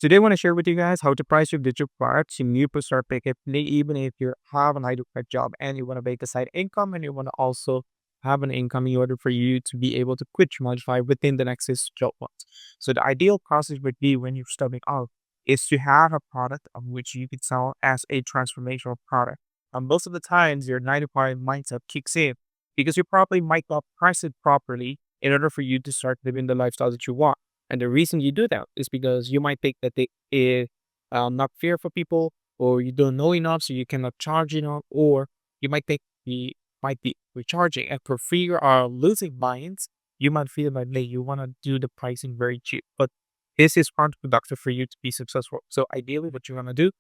Today, I want to share with you guys how to price your digital products in new start pick even if you have an 9 to 5 job and you want to make a side income and you want to also have an income in order for you to be able to quit your Modify within the next 12 months. So the ideal process would be when you're starting out is to have a product of which you could sell as a transformational product. And most of the times your 9 to 5 mindset kicks in because you probably might not price it properly in order for you to start living the lifestyle that you want. And the reason you do that is because you might think that they is not fair for people, or you don't know enough, so you cannot charge enough, or you might think we might be recharging. And for fear of losing minds, you might feel like hey, you want to do the pricing very cheap, but this is counterproductive for you to be successful. So ideally, what you want to do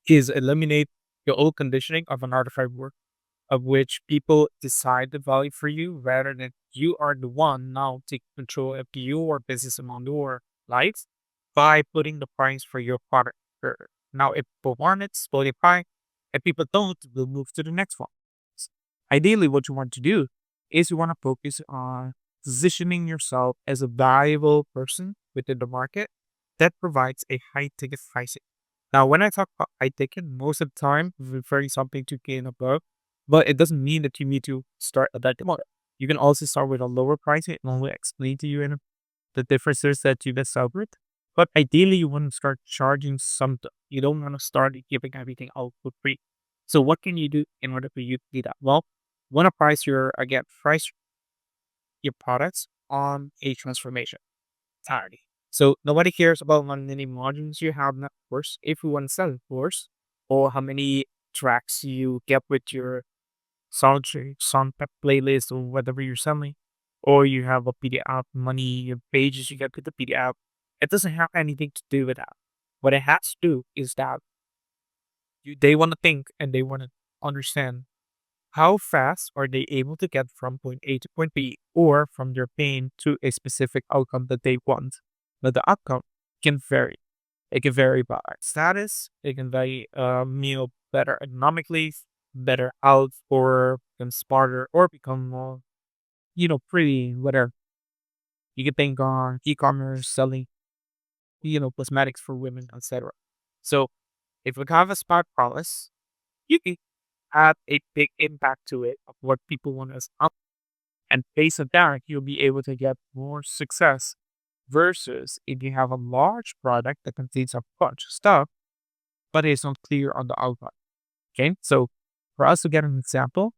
is eliminate your old conditioning of an artifact work of which people decide the value for you rather than you are the one now taking control of your business and your life by putting the price for your product. Now, if people want it, Spotify. If people don't, we'll move to the next one. Ideally, what you want to do is you want to focus on positioning yourself as a valuable person within the market that provides a high ticket pricing. Now, when I talk about high ticket, most of the time, we're referring something to K and above, but it doesn't mean that you need to start at that model. You can also start with a lower price and I'll explain to you in the differences that you can sell with. But ideally, you want to start charging something. You don't want to start giving everything out for free. So what can you do in order for you to do that? Well, want to price your products on a transformation entirely. So nobody cares about how many modules you have, of course, if you want to sell, of course, or how many tracks you get with your playlist or whatever you're selling, or you have a PDF money pages you get with the PDF. It doesn't have anything to do with that. What it has to do is that they want to think and they want to understand how fast are they able to get from point A to point B or from their pain to a specific outcome that they want. But the outcome can vary. It can vary by status. It can vary, better economically, better out, or become smarter, or become more, pretty, whatever. You can think on e-commerce, selling, cosmetics for women, etc. So if we have a smart promise, you can add a big impact to it of what people want us up. And based on that, you'll be able to get more success versus if you have a large product that contains a bunch of stuff, but it's not clear on the outline. Okay. So for us to get an example,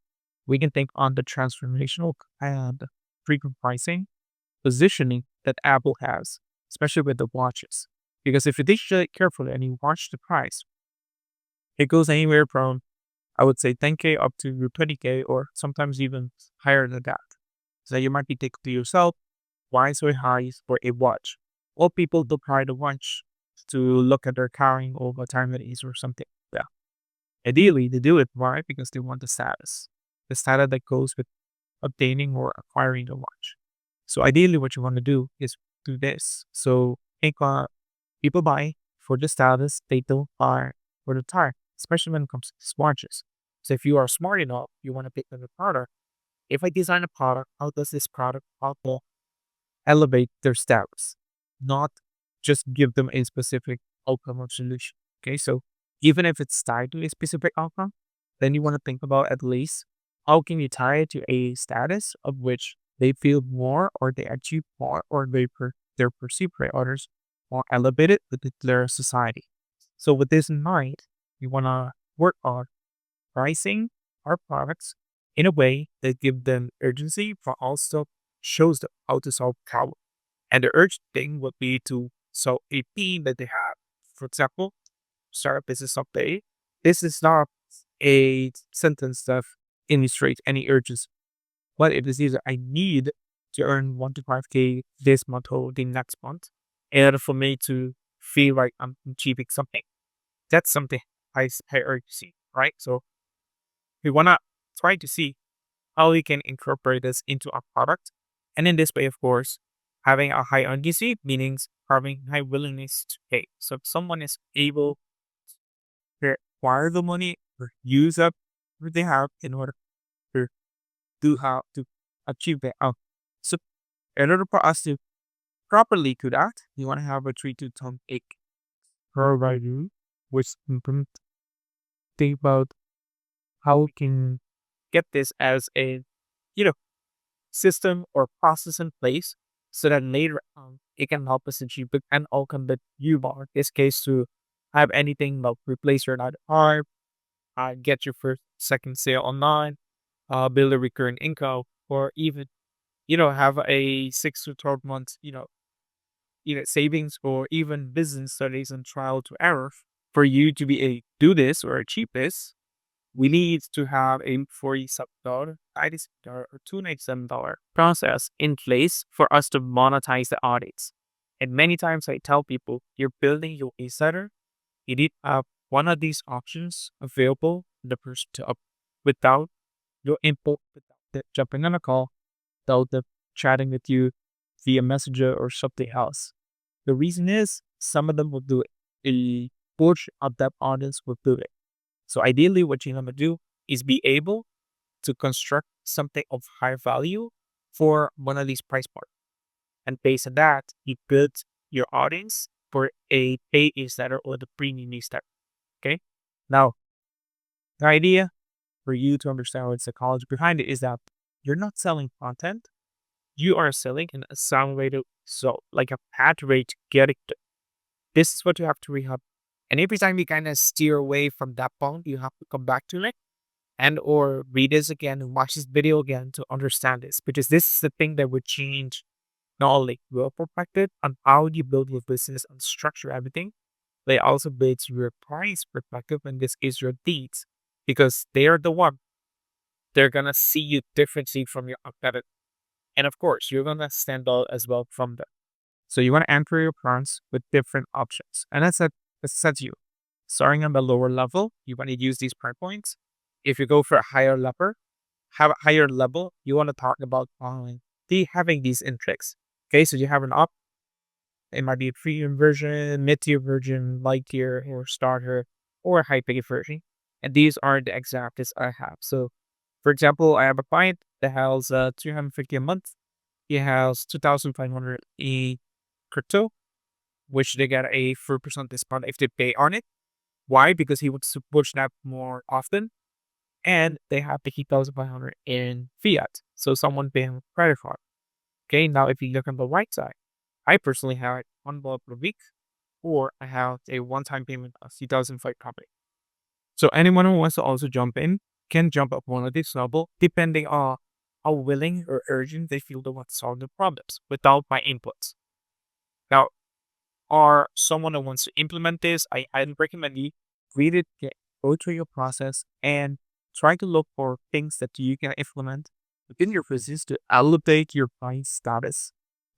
we can think on the transformational and frequent pricing positioning that Apple has, especially with the watches. Because if you think carefully and you watch the price, it goes anywhere from, I would say, 10K up to 20K or sometimes even higher than that. So you might be thinking to yourself, why so high for a watch? Well, people do try the watch to look at their carrying or what time it is or something. Yeah. Ideally, they do it. Why? Because they want the status that goes with obtaining or acquiring the watch. So ideally, what you want to do is do this. So think people buy for the status, they don't buy for the time, especially when it comes to watches. So if you are smart enough, you want to pick up the product. If I design a product, how does this product help elevate their status, not just give them a specific outcome or solution? Okay, so even if it's tied to a specific outcome, then you want to think about at least how can you tie it to a status of which they feel more or they achieve more or they're perceived by others more elevated within their society. So with this in mind, we want to work on pricing our products in a way that give them urgency, but also shows them how to solve problem. And the urgent thing would be to solve a theme that they have. For example, start a business someday. This is not a sentence that illustrates any urgency. What it is either I need to earn 1 to 5K this month or the next month in order for me to feel like I'm achieving something. That's something high urgency, right? So we want to try to see how we can incorporate this into our product. And in this way, of course, having a high urgency means having high willingness to pay. So if someone is able to acquire the money or use up what they have in order to do how to achieve that. So in order for us to properly do that, you want to have a 3 to 10 egg. provide you with some think about how we can get this as a you know system or process in place so that later on it can help us achieve the end outcome that you want. In this case, to have anything like replace your other art, get your first second sale online, build a recurring income, or even have a 6 to 12 months savings, or even business studies and trial to error. For you to be a do this or achieve this, we need to have a $47, $97, or $297 process in place for us to monetize the audits. And many times I tell people, you're building your newsletter, you need to have one of these options available for the person to up without your input, without them jumping on a call, without them chatting with you via messenger or something else. The reason is some of them will do it. A portion of that audience will do it. So ideally, what you want to do is be able to construct something of high value for one of these price points. And based on that, you build your audience for a paid newsletter or the premium newsletter. Okay. Now, the idea for you to understand what psychology behind it is that you're not selling content. You are selling an accelerated result, like a pathway to get it. This is what you have to rehab. And every time you kind of steer away from that point, you have to come back to it and or read this again and watch this video again to understand this. Because this is the thing that would change not only your perspective on how you build your business and structure everything, but it also builds your price perspective, and this is your deeds. Because they are the one, they're gonna see you differently from your competitor. And of course, you're gonna stand out as well from them. So you want to enter your plans with different options. And that's sets you. Starting on the lower level, you want to use these price points. If you go for a higher level, you want to talk about having these intrigues. Okay, so you have an up. It might be a premium version, mid-tier version, light tier, or starter, or a high ticket version. And these are the examples I have. So, for example, I have a client that has 250 a month. He has 2,500 in crypto, which they get a 4% discount if they pay on it. Why? Because he wants to push that more often. And they have the 8,500 in fiat. So someone paying with credit card. Okay, now if you look on the right side, I personally have $1 per week, or I have a one-time payment of 2,500. So anyone who wants to also jump in can jump up one of these level depending on how willing or urgent they feel they want to solve the problems without my inputs. Now, or someone that wants to implement this, I highly recommend you read it, go through your process, and try to look for things that you can implement within your business to elevate your client status,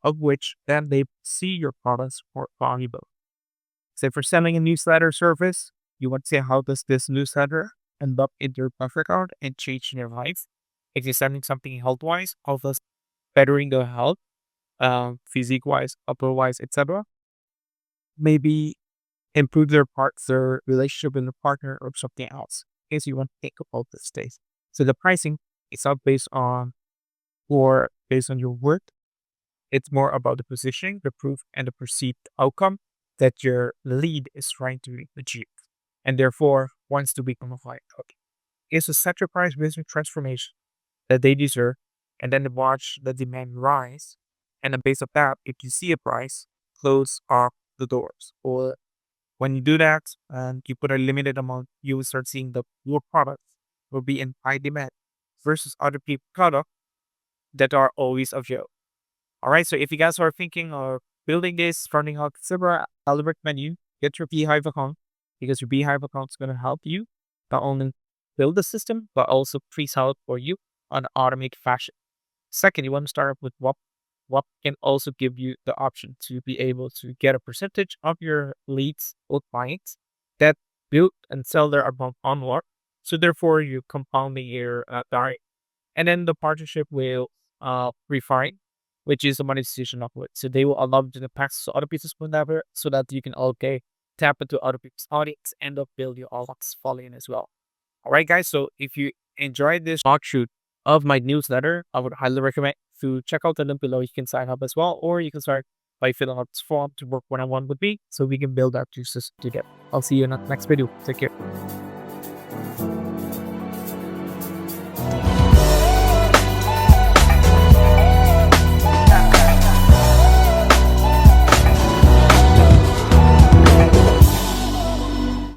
of which then they see your products more valuable. Say for selling a newsletter service, you want to say how does this newsletter end up in your bank account and change their life? If you're selling something health-wise, how does bettering their health, physique-wise, upper-wise, etc. Maybe improve their relationship with the partner or something else. In case you want to think about this days. So the pricing is not based on your work. It's more about the positioning, the proof, and the perceived outcome that your lead is trying to achieve, and therefore wants to become a client. Okay. It's a set your price based on transformation that they deserve, and then watch the demand rise. And then based on that, if you see a price, close off the doors. Or when you do that and you put a limited amount, you will start seeing your products will be in high demand versus other people product that are always available. All right. So if you guys are thinking of building this, starting out, etc., I'll recommend you get your Beehive account, because your Beehive account is going to help you not only build the system, but also pre-sell it for you on an automated fashion. Second, you want to start up with what can also give you the option to be able to get a percentage of your leads or clients that build and sell their account onward. So therefore, you compounding your value. And then the partnership will refine, which is the monetization of it. So they will allow you to pass to other pieces whatever, so that you can tap into other people's audience and build your audience following as well. All right, guys. So if you enjoyed this shoot of my newsletter, I would highly recommend to check out the link below. You can sign up as well, or you can start by filling out this form to work one-on-one with me so we can build our two systems together. I'll see you in the next video. Take care.